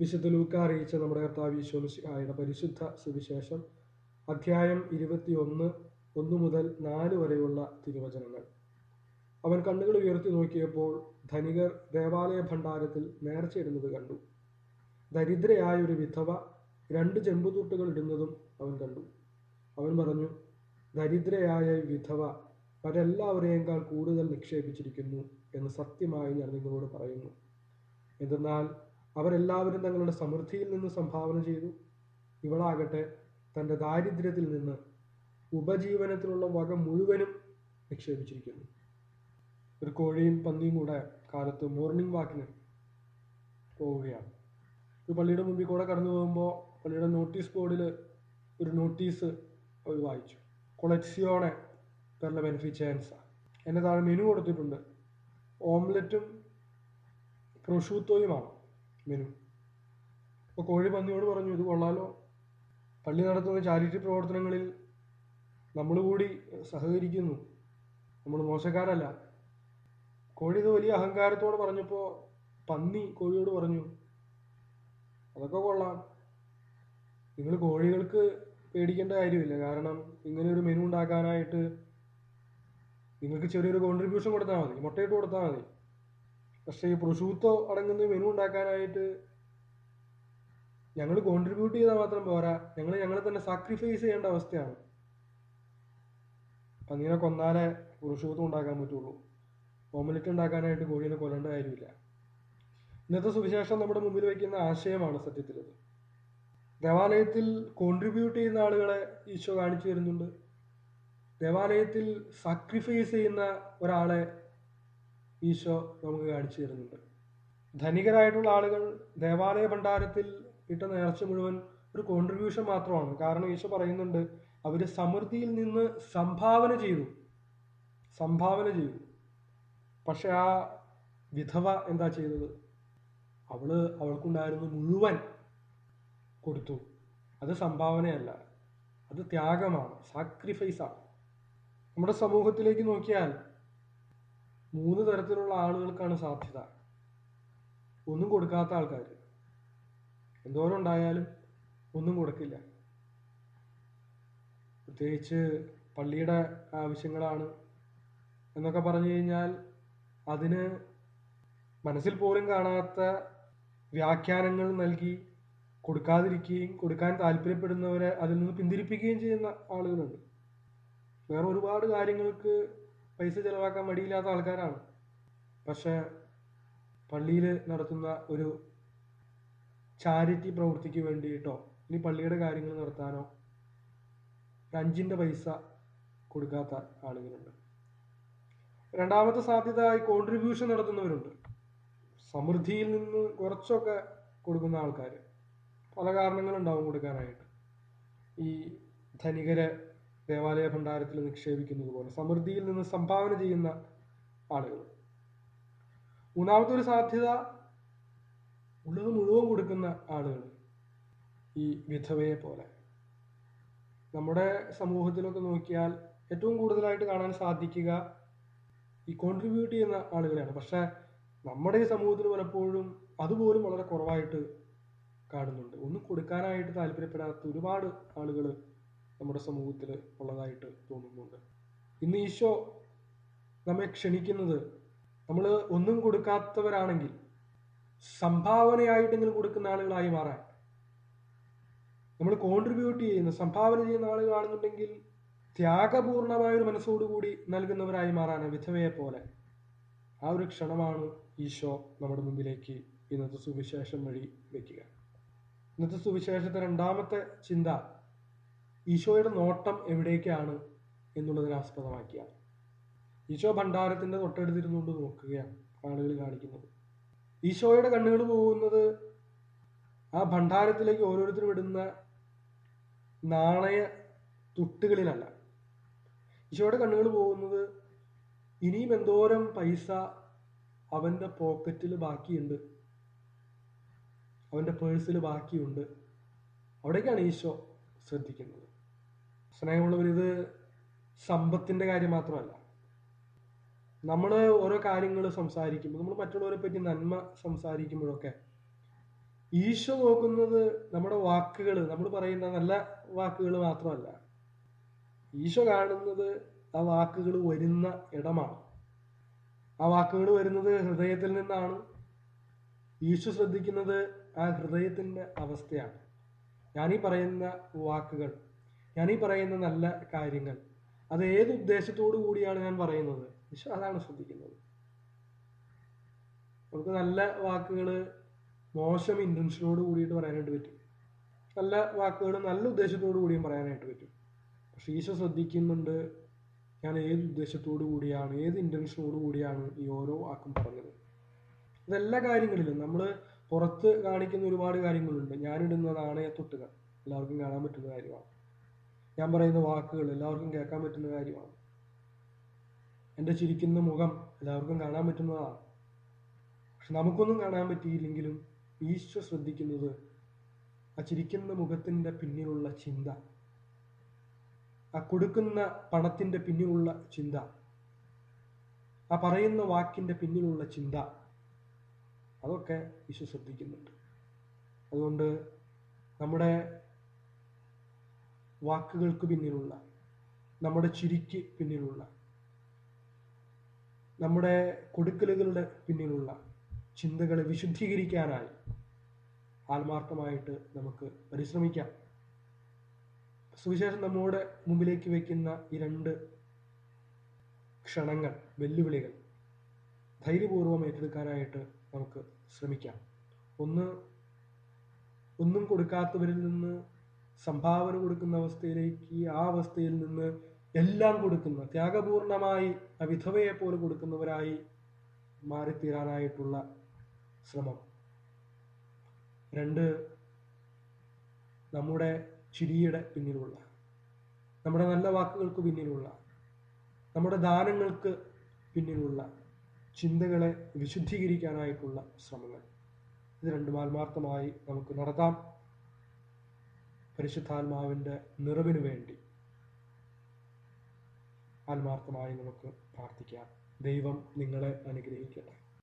വിശുദ്ധ ലൂക്ക അറിയിച്ച നമ്മുടെ കർത്താവ് ഈശോ മിശിഹായുടെ പരിശുദ്ധ സുവിശേഷം അധ്യായം 21 1 മുതൽ 4 വരെയുള്ള തിരുവചനങ്ങൾ. അവൻ കണ്ണുകൾ ഉയർത്തി നോക്കിയപ്പോൾ ധനികർ ദേവാലയ ഭണ്ഡാരത്തിൽ നേർച്ചയിടുന്നത് കണ്ടു. ദരിദ്രയായ ഒരു വിധവ 2 ചെമ്പുതൂട്ടുകൾ ഇടുന്നതും അവൻ കണ്ടു. അവൻ പറഞ്ഞു, ദരിദ്രയായ വിധവ മറ്റെല്ലാവരെയേക്കാൾ കൂടുതൽ നിക്ഷേപിച്ചിരിക്കുന്നു എന്ന് സത്യമായി ഞാൻ നിങ്ങളോട് പറയുന്നു. എന്തെന്നാൽ അവരെല്ലാവരും തങ്ങളുടെ സമൃദ്ധിയിൽ നിന്ന് സംഭാവന ചെയ്തു. ഇവളാകട്ടെ തൻ്റെ ദാരിദ്ര്യത്തിൽ നിന്ന് ഉപജീവനത്തിലുള്ള വക മുഴുവനും നിക്ഷേപിച്ചിരിക്കുന്നു. ഒരു കോഴിയും പന്നിയും കൂടെ കാലത്ത് മോർണിംഗ് വാക്കിന് പോവുകയാണ്. ഒരു പള്ളിയുടെ മുമ്പിൽ കൂടെ കടന്നു പോകുമ്പോൾ പള്ളിയുടെ നോട്ടീസ് ബോർഡിൽ ഒരു നോട്ടീസ് അവർ വായിച്ചു. കൊളെക്സിയോണെ പെർ ല ബെനിഫിച്ചൻസ. എൻ്റെ താഴെ മെനു കൊടുത്തിട്ടുണ്ട്. ഓംലെറ്റും പ്രൊഷൂത്തോയുമാണ് മെനു. അപ്പോൾ കോഴി പന്നിയോട് പറഞ്ഞു, ഇത് കൊള്ളാലോ, പള്ളി നടത്തുന്ന ചാരിറ്റി പ്രവർത്തനങ്ങളിൽ നമ്മൾ കൂടി സഹകരിക്കുന്നു, നമ്മൾ മോശക്കാരല്ല. കോഴി ഇത് വലിയ അഹങ്കാരത്തോട് പറഞ്ഞപ്പോൾ പന്നി കോഴിയോട് പറഞ്ഞു, അതൊക്കെ കൊള്ളാം, നിങ്ങൾ കോഴികൾക്ക് പേടിക്കേണ്ട കാര്യമില്ല. കാരണം ഇങ്ങനെ ഒരു മെനു ഉണ്ടാക്കാനായിട്ട് നിങ്ങൾക്ക് ചെറിയൊരു കോൺട്രിബ്യൂഷൻ കൊടുത്താൽ മതി, മുട്ടയിട്ട് കൊടുത്താൽ മതി. പക്ഷേ ഈ പ്രൊഷൂത്തോ അടങ്ങുന്ന മെനു ഉണ്ടാക്കാനായിട്ട് ഞങ്ങൾ കോൺട്രിബ്യൂട്ട് ചെയ്താൽ മാത്രം പോരാ, ഞങ്ങളെ തന്നെ സാക്രിഫൈസ് ചെയ്യേണ്ട അവസ്ഥയാണ്. പന്നീനെ കൊന്നാലേ പ്രൊഷൂത്തോ ഉണ്ടാക്കാൻ പറ്റുള്ളൂ. ഓംലെറ്റ് ഉണ്ടാക്കാനായിട്ട് കോഴീനെ കൊല്ലേണ്ട കാര്യമില്ല. ഇന്നത്തെ സുവിശേഷം നമ്മുടെ മുമ്പിൽ വയ്ക്കുന്ന ആശയമാണ് സത്യത്തിലത്. ദേവാലയത്തിൽ കോൺട്രിബ്യൂട്ട് ചെയ്യുന്ന ആളുകളെ ഈശോ കാണിച്ചു തരുന്നുണ്ട്. ദേവാലയത്തിൽ സാക്രിഫൈസ് ചെയ്യുന്ന ഒരാളെ ഈശോ നമുക്ക് കാണിച്ചു തരുന്നുണ്ട്. ധനികരായിട്ടുള്ള ആളുകൾ ദേവാലയ ഭണ്ഡാരത്തിൽ ഇട്ട നേർച്ച മുഴുവൻ ഒരു കോൺട്രിബ്യൂഷൻ മാത്രമാണ്. കാരണം ഈശോ പറയുന്നുണ്ട്, അവർ സമൃദ്ധിയിൽ നിന്ന് സംഭാവന ചെയ്തു. പക്ഷെ ആ വിധവ എന്താ ചെയ്തത്? അവൾക്കുണ്ടായിരുന്ന മുഴുവൻ കൊടുത്തു. അത് സംഭാവനയല്ല, അത് ത്യാഗമാണ്, സാക്രിഫൈസാണ്. നമ്മുടെ സമൂഹത്തിലേക്ക് നോക്കിയാൽ 3 തരത്തിലുള്ള ആളുകൾക്കാണ് സാധ്യത. ഒന്നും കൊടുക്കാത്ത ആൾക്കാർ, എന്തോരം ഉണ്ടായാലും ഒന്നും കൊടുക്കില്ല. പ്രത്യേകിച്ച് പള്ളിയുടെ ആവശ്യങ്ങളാണ് എന്നൊക്കെ പറഞ്ഞു കഴിഞ്ഞാൽ അതിന് മനസ്സിൽ പോലും കാണാത്ത വ്യാഖ്യാനങ്ങൾ നൽകി കൊടുക്കാതിരിക്കുകയും കൊടുക്കാൻ താല്പര്യപ്പെടുന്നവരെ അതിൽ നിന്ന് പിന്തിരിപ്പിക്കുകയും ചെയ്യുന്ന ആളുകളുണ്ട്. വേറെ ഒരുപാട് കാര്യങ്ങൾക്ക് പൈസ ചിലവാക്കാൻ മടിയില്ലാത്ത ആൾക്കാരാണ്. പക്ഷെ പള്ളിയിൽ നടത്തുന്ന ഒരു ചാരിറ്റി പ്രവൃത്തിക്ക് വേണ്ടിയിട്ടോ ഇനി പള്ളിയുടെ കാര്യങ്ങൾ നടത്താനോ 5 പൈസ കൊടുക്കാത്ത ആളുകളുണ്ട്. രണ്ടാമത്തെ സാധ്യത ഈ കോൺട്രിബ്യൂഷൻ നടത്തുന്നവരുണ്ട്. സമൃദ്ധിയിൽ നിന്ന് കുറച്ചൊക്കെ കൊടുക്കുന്ന ആൾക്കാർ. പല കാരണങ്ങളുണ്ടാവും കൊടുക്കാനായിട്ട്. ഈ ധനികരെ ദേവാലയ ഭണ്ഡാരത്തിൽ നിക്ഷേപിക്കുന്നത് പോലെ സമൃദ്ധിയിൽ നിന്ന് സംഭാവന ചെയ്യുന്ന ആളുകൾ. മൂന്നാമത്തെ ഒരു സാധ്യത ഉള്ളത് മുഴുവൻ കൊടുക്കുന്ന ആളുകൾ, ഈ വിധവയെ പോലെ. നമ്മുടെ സമൂഹത്തിലൊക്കെ നോക്കിയാൽ ഏറ്റവും കൂടുതലായിട്ട് കാണാൻ സാധിക്കുക ഈ കോൺട്രിബ്യൂട്ട് ചെയ്യുന്ന ആളുകളെയാണ്. പക്ഷെ നമ്മുടെ ഈ സമൂഹത്തിൽ പലപ്പോഴും അതുപോലും വളരെ കുറവായിട്ട് കാണുന്നുണ്ട്. ഒന്നും കൊടുക്കാനായിട്ട് താല്പര്യപ്പെടാത്ത ഒരുപാട് ആളുകൾ നമ്മുടെ സമൂഹത്തിൽ ഉള്ളതായിട്ട് തോന്നുന്നുണ്ട്. ഇന്ന് ഈശോ നമ്മെ ക്ഷണിക്കുന്നത്, നമ്മൾ ഒന്നും കൊടുക്കാത്തവരാണെങ്കിൽ സംഭാവനയായിട്ടെങ്കിലും കൊടുക്കുന്ന ആളുകളായി മാറാൻ. നമ്മൾ കോൺട്രിബ്യൂട്ട് ചെയ്യുന്ന, സംഭാവന ചെയ്യുന്ന ആളുകളാണെന്നുണ്ടെങ്കിൽ ത്യാഗപൂർണമായ ഒരു മനസ്സോടുകൂടി നൽകുന്നവരായി മാറാൻ, വിധവയെ പോലെ. ആ ഒരു ക്ഷണമാണ് ഈശോ നമ്മുടെ മുമ്പിലേക്ക് ഇന്നത്തെ സുവിശേഷം വഴി വയ്ക്കുക. ഇന്നത്തെ സുവിശേഷത്തെ രണ്ടാമത്തെ ചിന്ത ഈശോയുടെ നോട്ടം എവിടേക്കാണ് എന്നുള്ളതിനെ ആസ്പദമാക്കിയാണ്. ഈശോ ഭണ്ഡാരത്തിൻ്റെ തൊട്ടടുത്തിരുന്നുകൊണ്ട് നോക്കുകയാണ് ആളുകൾ കാണിക്കുന്നത്. ഈശോയുടെ കണ്ണുകൾ പോകുന്നത് ആ ഭണ്ഡാരത്തിലേക്ക് ഓരോരുത്തരും ഇടുന്ന നാണയ തുട്ടുകളിലല്ല. ഈശോയുടെ കണ്ണുകൾ പോകുന്നത് ഇനിയും എന്തോരം പൈസ അവൻ്റെ പോക്കറ്റിൽ ബാക്കിയുണ്ട്, അവൻ്റെ പേഴ്സിൽ ബാക്കിയുണ്ട്, അവിടേക്കാണ് ഈശോ ശ്രദ്ധിക്കുന്നത്. സ്നേഹമുള്ളവർ, ഇത് സമ്പത്തിൻ്റെ കാര്യം മാത്രമല്ല. നമ്മൾ ഓരോ കാര്യങ്ങൾ സംസാരിക്കുമ്പോൾ, നമ്മൾ മറ്റുള്ളവരെ പറ്റി നന്മ സംസാരിക്കുമ്പോഴൊക്കെ ഈശോ നോക്കുന്നത് നമ്മുടെ വാക്കുകൾ, നമ്മൾ പറയുന്ന നല്ല വാക്കുകൾ മാത്രമല്ല. ഈശോ കാണുന്നത് ആ വാക്കുകൾ വരുന്ന ഇടമാണ്. ആ വാക്കുകൾ വരുന്നത് ഹൃദയത്തിൽ നിന്നാണ്. ഈശോ ശ്രദ്ധിക്കുന്നത് ആ ഹൃദയത്തിൻ്റെ അവസ്ഥയാണ്. ഞാനീ പറയുന്ന വാക്കുകൾ, ഞാനീ പറയുന്ന നല്ല കാര്യങ്ങൾ, അത് ഏത് ഉദ്ദേശത്തോടു കൂടിയാണ് ഞാൻ പറയുന്നത്, ഈശോ അതാണ് ശ്രദ്ധിക്കുന്നത്. നമുക്ക് നല്ല വാക്കുകൾ മോശം ഇൻറ്റൻഷനോട് കൂടിയിട്ട് പറയാനായിട്ട് പറ്റും. നല്ല വാക്കുകൾ നല്ല ഉദ്ദേശത്തോടു കൂടിയും പറയാനായിട്ട് പറ്റും. പക്ഷെ ഈശോ ശ്രദ്ധിക്കുന്നുണ്ട് ഞാൻ ഏത് ഉദ്ദേശത്തോടു കൂടിയാണ്, ഏത് ഇൻറ്റൻഷനോട് കൂടിയാണ് ഈ ഓരോ വാക്കും പറഞ്ഞത്. ഇതെല്ലാ കാര്യങ്ങളിലും നമ്മൾ പുറത്ത് കാണിക്കുന്ന ഒരുപാട് കാര്യങ്ങളുണ്ട്. ഞാനിടുന്ന നാണയത്തൊട്ടുകൾ എല്ലാവർക്കും കാണാൻ പറ്റുന്ന കാര്യമാണ്. ഞാൻ പറയുന്ന വാക്കുകൾ എല്ലാവർക്കും കേൾക്കാൻ പറ്റുന്ന കാര്യമാണ്. എൻ്റെ ചിരിക്കുന്ന മുഖം എല്ലാവർക്കും കാണാൻ പറ്റുന്നതാണ്. പക്ഷെ നമുക്കൊന്നും കാണാൻ പറ്റിയില്ലെങ്കിലും ഈശോ ശ്രദ്ധിക്കുന്നത് ആ ചിരിക്കുന്ന മുഖത്തിൻ്റെ പിന്നിലുള്ള ചിന്ത, ആ കൊടുക്കുന്ന പണത്തിൻ്റെ പിന്നിലുള്ള ചിന്ത, ആ പറയുന്ന വാക്കിൻ്റെ പിന്നിലുള്ള ചിന്ത, അതൊക്കെ ഈശോ ശ്രദ്ധിക്കുന്നുണ്ട്. അതുകൊണ്ട് നമ്മുടെ വാക്കുകൾക്ക് പിന്നിലുള്ള, നമ്മുടെ ചിരിക്ക് പിന്നിലുള്ള, നമ്മുടെ കൊടുക്കലുകളുടെ പിന്നിലുള്ള ചിന്തകളെ വിശുദ്ധീകരിക്കാനായി ആത്മാർത്ഥമായിട്ട് നമുക്ക് പരിശ്രമിക്കാം. സുവിശേഷം നമ്മുടെ മുമ്പിലേക്ക് വയ്ക്കുന്ന ഈ 2 ക്ഷണങ്ങൾ, വെല്ലുവിളികൾ ധൈര്യപൂർവ്വം ഏറ്റെടുക്കാനായിട്ട് നമുക്ക് ശ്രമിക്കാം. ഒന്ന്, ഒന്നും കൊടുക്കാത്തവരിൽ നിന്ന് സംഭാവന കൊടുക്കുന്ന അവസ്ഥയിലേക്ക്, ആ അവസ്ഥയിൽ നിന്ന് എല്ലാം കൊടുക്കുന്ന, ത്യാഗപൂർണമായി ആ വിധവയെ പോലെ കൊടുക്കുന്നവരായി മാറിത്തീരാനായിട്ടുള്ള ശ്രമം. 2, നമ്മുടെ ചിരിയുടെ പിന്നിലുള്ള, നമ്മുടെ നല്ല വാക്കുകൾക്ക് പിന്നിലുള്ള, നമ്മുടെ ദാനങ്ങൾക്ക് പിന്നിലുള്ള ചിന്തകളെ വിശുദ്ധീകരിക്കാനായിട്ടുള്ള ശ്രമങ്ങൾ. ഇത് 2 ആത്മാർത്ഥമായി നമുക്ക് നടത്താം. പരിശുദ്ധാത്മാവിൻ്റെ നിറവിന് വേണ്ടി ആത്മാർത്ഥമായി നമുക്ക് പ്രാർത്ഥിക്കാം. ദൈവം നിങ്ങളെ അനുഗ്രഹിക്കട്ടെ.